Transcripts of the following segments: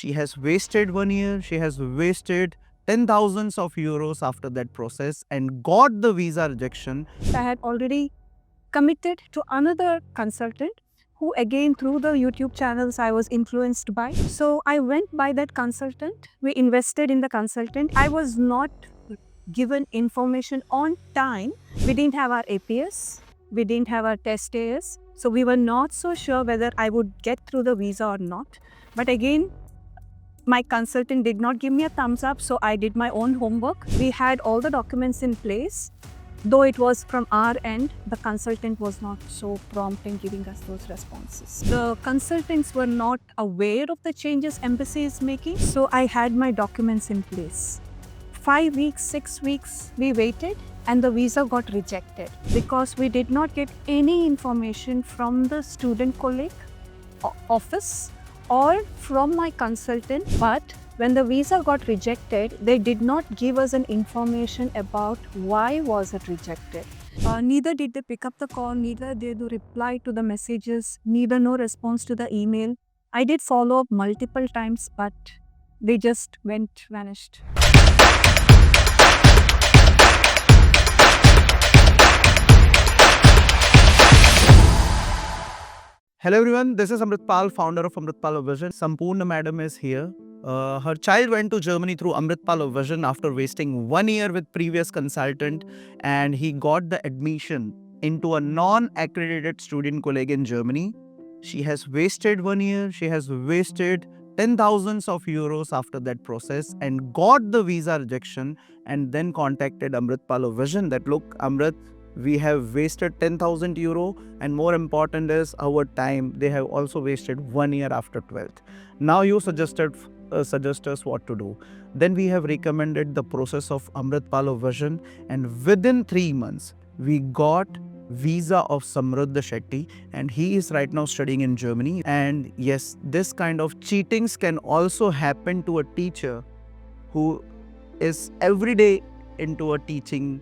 She has wasted 1 year. She has wasted 10,000s of euros after that process and got the visa rejection. I had already committed to another consultant who again through the YouTube channels I was influenced by. So I went by that consultant. We invested in the consultant. I was not given information on time. We didn't have our APS. We didn't have our test AS. So we were not so sure whether I would get through the visa or not. But again, my consultant did not give me a thumbs up, so I did my own homework. We had all the documents in place. Though it was from our end, the consultant was not so prompt in giving us those responses. The consultants were not aware of the changes embassy is making, so I had my documents in place. 5 weeks, 6 weeks, we waited and the visa got rejected because we did not get any information from the student colleague office or from my consultant. But when the visa got rejected, they did not give us an information about why was it rejected. Neither did they pick up the call, neither did they reply to the messages, neither no response to the email. I did follow up multiple times, but they just vanished. Hello everyone, this is Amritpal, founder of Amritpal Vision. Sampoorna madam is here. Her child went to Germany through Amritpal Vision after wasting 1 year with previous consultant, and he got the admission into a non-accredited student college in Germany. She has wasted 1 year. She has wasted 10,000s of euros after that process and got the visa rejection, and then contacted Amritpal Vision that look, Amrit, we have wasted 10,000 euro, and more important is our time. They have also wasted 1 year after 12th. Now you suggest us what to do. Then we have recommended the process of Amritpal Vision, and within 3 months we got visa of Samruddha Shetty, and he is right now studying in Germany. And yes, this kind of cheatings can also happen to a teacher who is every day into a teaching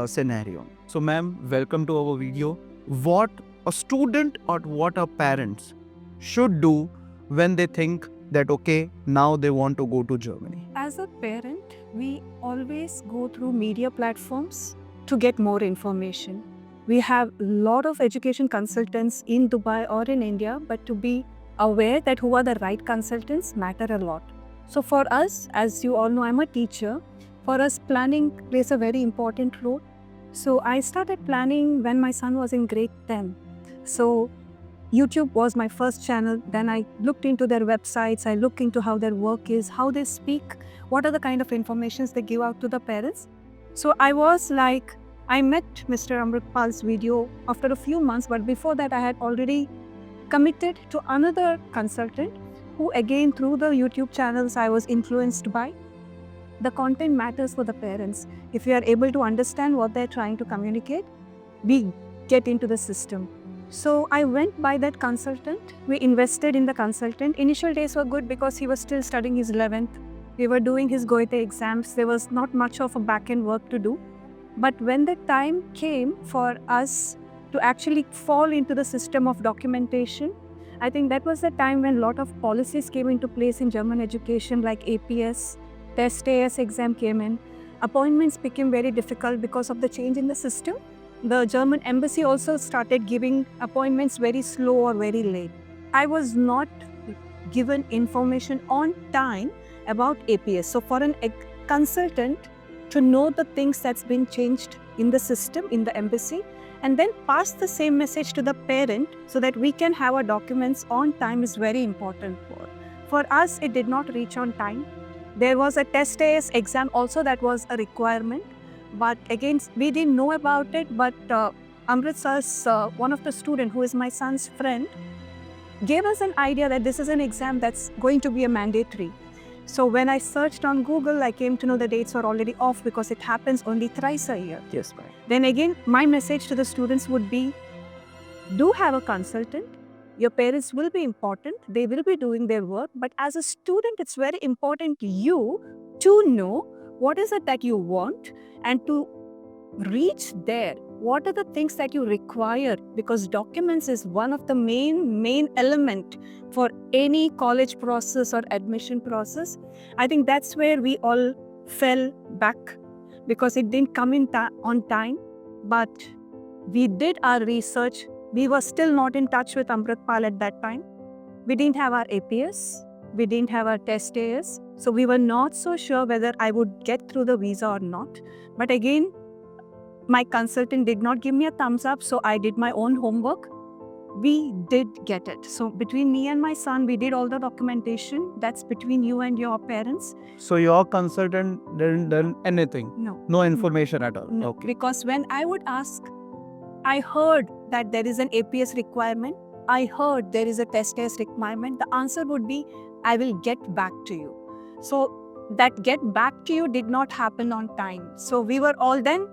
scenario. So ma'am, welcome to our video. What a student or what a parents should do when they think that okay, now they want to go to Germany. As a parent, we always go through media platforms to get more information. We have a lot of education consultants in Dubai or in India, but to be aware that who are the right consultants matter a lot. So for us, as you all know, I'm a teacher. For us, planning plays a very important role. So I started planning when my son was in grade 10. So YouTube was my first channel. Then I looked into their websites. I looked into how their work is, how they speak, what are the kind of informations they give out to the parents. So I was like, I met Mr. Amritpal's video after a few months, but before that I had already committed to another consultant who again through the YouTube channels I was influenced by. The content matters for the parents. If we are able to understand what they're trying to communicate, we get into the system. So I went by that consultant. We invested in the consultant. Initial days were good because he was still studying his 11th. We were doing his Goethe exams. There was not much of a back-end work to do. But when the time came for us to actually fall into the system of documentation, I think that was the time when a lot of policies came into place in German education, like APS, test AS exam came in. Appointments became very difficult because of the change in the system. The German embassy also started giving appointments very slow or very late. I was not given information on time about APS. So for a consultant to know the things that's been changed in the system, in the embassy, and then pass the same message to the parent so that we can have our documents on time is very important. For us, it did not reach on time. There was a test AS exam also that was a requirement. But again, we didn't know about it. But Amrit sir's, one of the students who is my son's friend, gave us an idea that this is an exam that's going to be a mandatory. So when I searched on Google, I came to know the dates are already off because it happens only thrice a year. Yes, ma'am. Then again, my message to the students would be, do have a consultant. Your parents will be important. They will be doing their work. But as a student, it's very important to you to know what is it that you want and to reach there, what are the things that you require? Because documents is one of the main element for any college process or admission process. I think that's where we all fell back because it didn't come in on time. But we did our research. We were still not in touch with Amritpal at that time. We didn't have our APS. We didn't have our test AS. So we were not so sure whether I would get through the visa or not. But again, my consultant did not give me a thumbs up, so I did my own homework. We did get it. So between me and my son, we did all the documentation. That's between you and your parents. So your consultant didn't done anything? No. No information at all? No. Okay. Because when I would ask, I heard that there is an APS requirement. I heard there is a test case requirement. The answer would be, I will get back to you. So that get back to you did not happen on time. So we were all then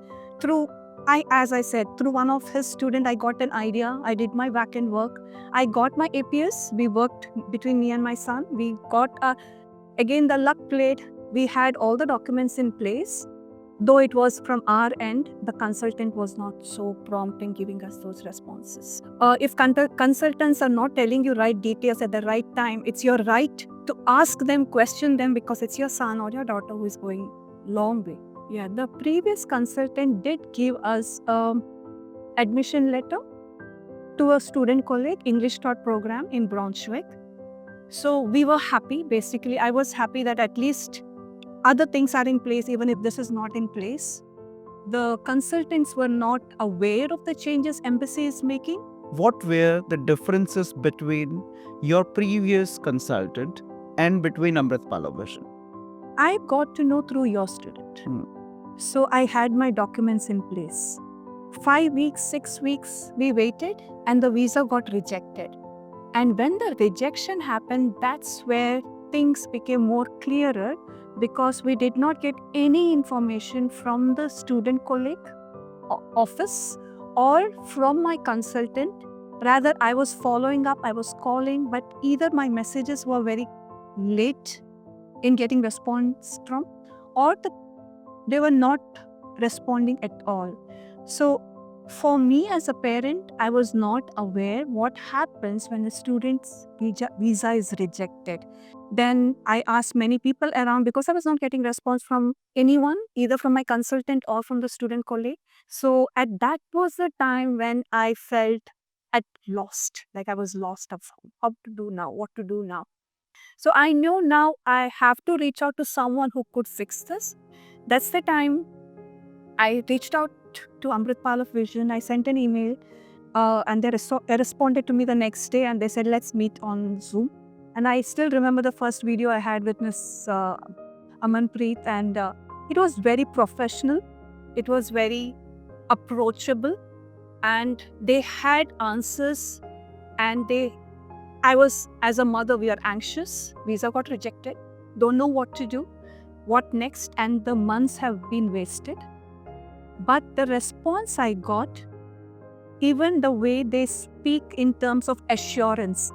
as I said, through one of his student, I got an idea. I did my back-end work. I got my APS. We worked between me and my son. We got, again, the luck played. We had all the documents in place. Though it was from our end, the consultant was not so prompt in giving us those responses. If consultants are not telling you right details at the right time, it's your right to ask them, question them, because it's your son or your daughter who is going long way. Yeah, the previous consultant did give us admission letter to a student college, English taught program in Braunschweig. So we were happy. Basically, I was happy that at least other things are in place, even if this is not in place. The consultants were not aware of the changes embassy is making. What were the differences between your previous consultant and between Amritpal Vision? I got to know through your student. So I had my documents in place. 5 weeks, 6 weeks, we waited and the visa got rejected. And when the rejection happened, that's where things became more clearer, because we did not get any information from the student colleague office or from my consultant. Rather, I was following up, I was calling, but either my messages were very late in getting response from, or they were not responding at all. So for me as a parent, I was not aware what happens when a student's visa is rejected. Then I asked many people around because I was not getting response from anyone, either from my consultant or from the student colleague. So at that was the time when I felt at lost, like I was lost of how to do now, what to do now. So I know now I have to reach out to someone who could fix this. That's the time I reached out to Amritpal Vision. I sent an email and they responded to me the next day and they said, let's meet on Zoom. And I still remember the first video I had with Ms. Amanpreet, and it was very professional. It was very approachable and they had answers, and I was, as a mother, we are anxious. Visa got rejected. Don't know what to do. What next? And the months have been wasted. But the response I got, even the way they speak in terms of assurance,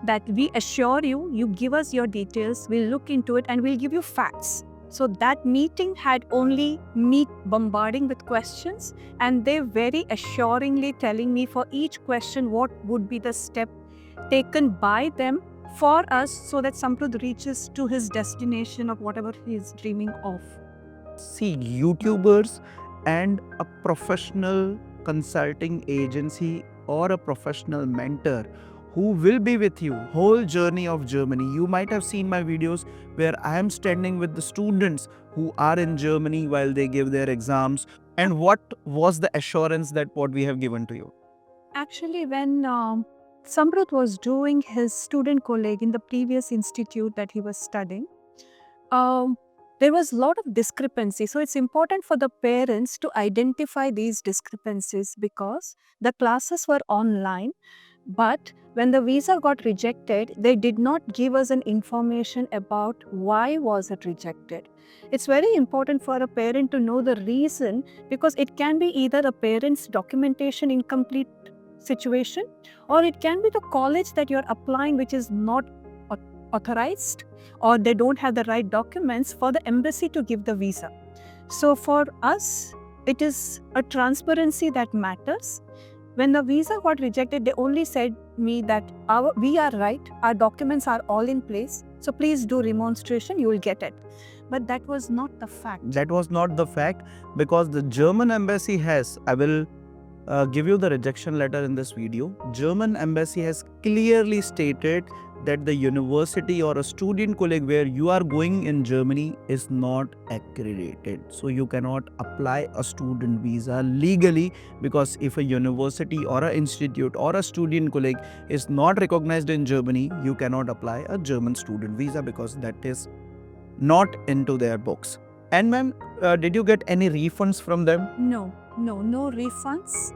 that we assure you, you give us your details, we'll look into it and we'll give you facts. So that meeting had only me bombarding with questions, and they very assuringly telling me for each question what would be the step taken by them for us so that Samprud reaches to his destination of whatever he is dreaming of. See, YouTubers and a professional consulting agency or a professional mentor who will be with you whole journey of Germany. You might have seen my videos where I am standing with the students who are in Germany while they give their exams. And what was the assurance that what we have given to you? Actually, when Samprud was doing his student colleague in the previous institute that he was studying, there was a lot of discrepancy. So it's important for the parents to identify these discrepancies, because the classes were online, but when the visa got rejected, they did not give us an information about why was it rejected. It's very important for a parent to know the reason, because it can be either a parent's documentation incomplete situation, or it can be the college that you're applying which is not authorized, or they don't have the right documents for the embassy to give the visa. So for us, it is a transparency that matters. When the visa got rejected, they only said me that we are right, our documents are all in place, so please do remonstration, you will get it. But that was not the fact. That was not the fact, because the German embassy has, I will give you the rejection letter in this video. German embassy has clearly stated that the university or a student college where you are going in Germany is not accredited. So you cannot apply a student visa legally, because if a university or an institute or a student college is not recognized in Germany, you cannot apply a German student visa, because that is not into their books. And ma'am, did you get any refunds from them? No refunds.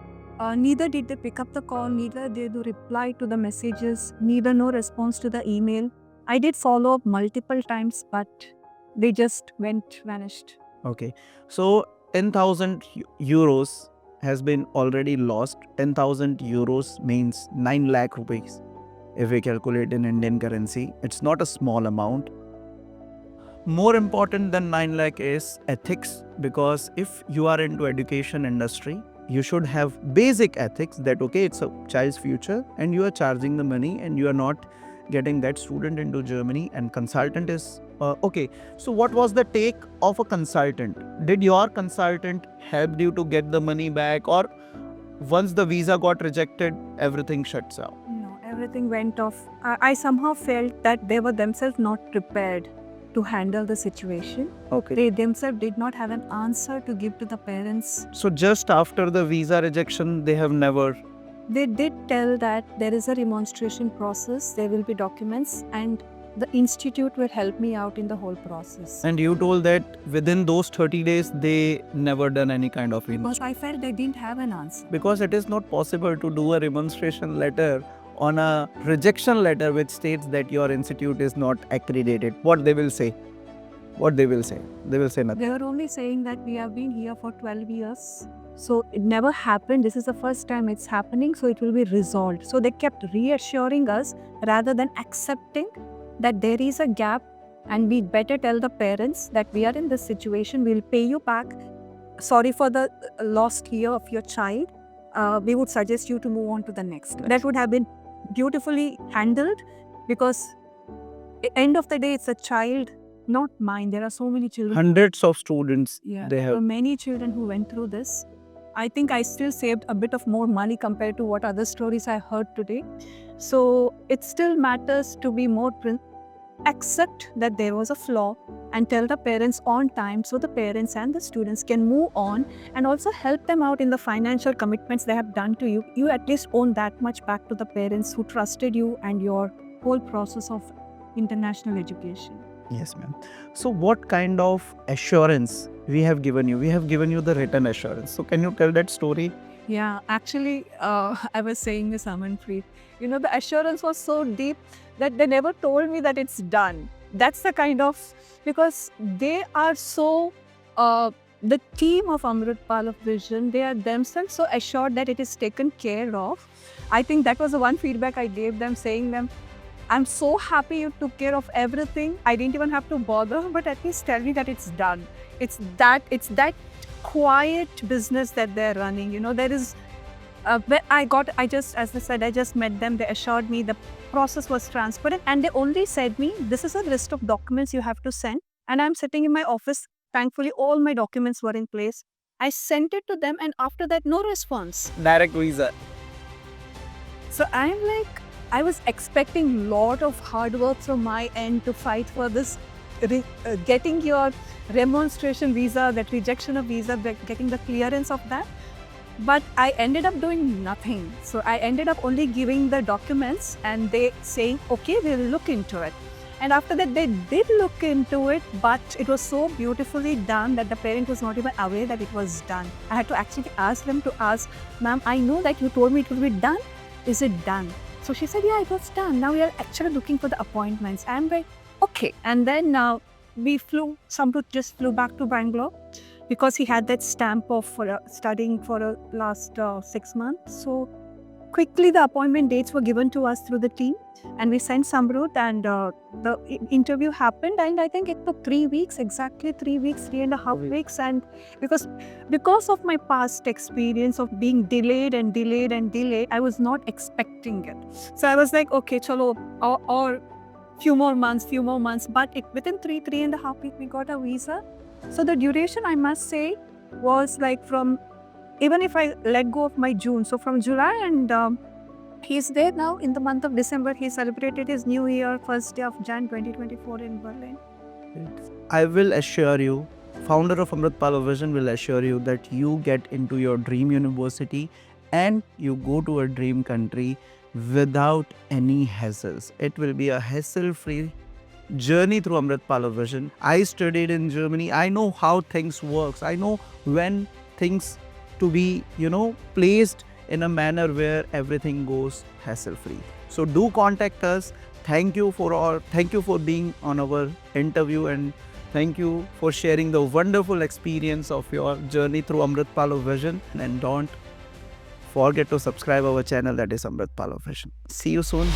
Neither did they pick up the call, neither did they reply to the messages, neither no response to the email. I did follow up multiple times, but they just vanished. Okay, so 10,000 euros has been already lost. 10,000 euros means 9 lakh rupees. If we calculate in Indian currency, it's not a small amount. More important than 9 lakh is ethics, because if you are into education industry, you should have basic ethics that, okay, it's a child's future and you are charging the money and you are not getting that student into Germany, and consultant is okay. So what was the take of a consultant? Did your consultant help you to get the money back, or once the visa got rejected, everything shuts out? No, everything went off. I somehow felt that they were themselves not prepared to handle the situation. Okay. They themselves did not have an answer to give to the parents. So just after the visa rejection, they have never... They did tell that there is a remonstration process, there will be documents, and the institute will help me out in the whole process. And you told that within those 30 days, they never done any kind of Because I felt they didn't have an answer. Because it is not possible to do a remonstration letter on a rejection letter which states that your institute is not accredited. What they will say? What they will say? They will say nothing. They were only saying that we have been here for 12 years. So it never happened. This is the first time it's happening, so it will be resolved. So they kept reassuring us rather than accepting that there is a gap, and we better tell the parents that we are in this situation, we'll pay you back. Sorry for the lost year of your child. We would suggest you to move on to the next. That would have been beautifully handled, because at the end of the day, it's a child, not mine. There are so many children. Hundreds of students They they have have. many children who went through this. I think I still saved a bit of more money compared to what other stories I heard today. So it still matters to be more accept that there was a flaw and tell the parents on time, so the parents and the students can move on, and also help them out in the financial commitments they have done to you. You at least own that much back to the parents who trusted you and your whole process of international education. Yes, ma'am. So what kind of assurance we have given you? We have given you the written assurance. So can you tell that story? Yeah, actually, I was saying this, Amanpreet. You know, the assurance was so deep that they never told me that it's done. That's the kind of, because they are so, the team of Amritpal Vision, they are themselves so assured that it is taken care of. I think that was the one feedback I gave them, saying them, I'm so happy you took care of everything. I didn't even have to bother, but at least tell me that it's done. It's that quiet business that they're running. You know, there is, as I just met them. They assured me the process was transparent, and they only said me, this is a list of documents you have to send. And I'm sitting in my office. Thankfully, all my documents were in place. I sent it to them, and after that, no response. Direct visa. So I'm like, I was expecting a lot of hard work from my end to fight for this, getting your remonstration visa, that rejection of visa, getting the clearance of that. But I ended up doing nothing. So I ended up only giving the documents, and they saying, okay, we'll look into it. And after that, they did look into it, but it was so beautifully done that the parent was not even aware that it was done. I had to actually ask them to ask, ma'am, I know that you told me it will be done. Is it done? So she said, yeah, it was done. Now we are actually looking for the appointments. I'm like, okay. And then Samrut just flew back to Bangalore because he had that stamp of studying for the last 6 months. So quickly the appointment dates were given to us through the team, and we sent Samrut, and the interview happened, and I think it took 3 weeks, exactly 3 weeks, 3.5 weeks, and because of my past experience of being delayed and delayed and delayed, I was not expecting it. So I was like, okay, chalo, or few more months, but within 3.5 weeks, we got a visa. So the duration, I must say, was like from, even if I let go of my June, so from July, and he's there now in the month of December. He celebrated his new year, first day of Jan 2024 in Berlin. I will assure you, founder of Amritpalo Vision will assure you that you get into your dream university and you go to a dream country without any hassles. It will be a hassle-free journey through Amritpalo Vision. I studied in Germany. I know how things works. I know when things to be, placed in a manner where everything goes hassle-free. So do contact us. Thank you for being on our interview, and thank you for sharing the wonderful experience of your journey through Amritpalo Vision. And don't forget to subscribe our channel, that is Amritpalo Vision. See you soon.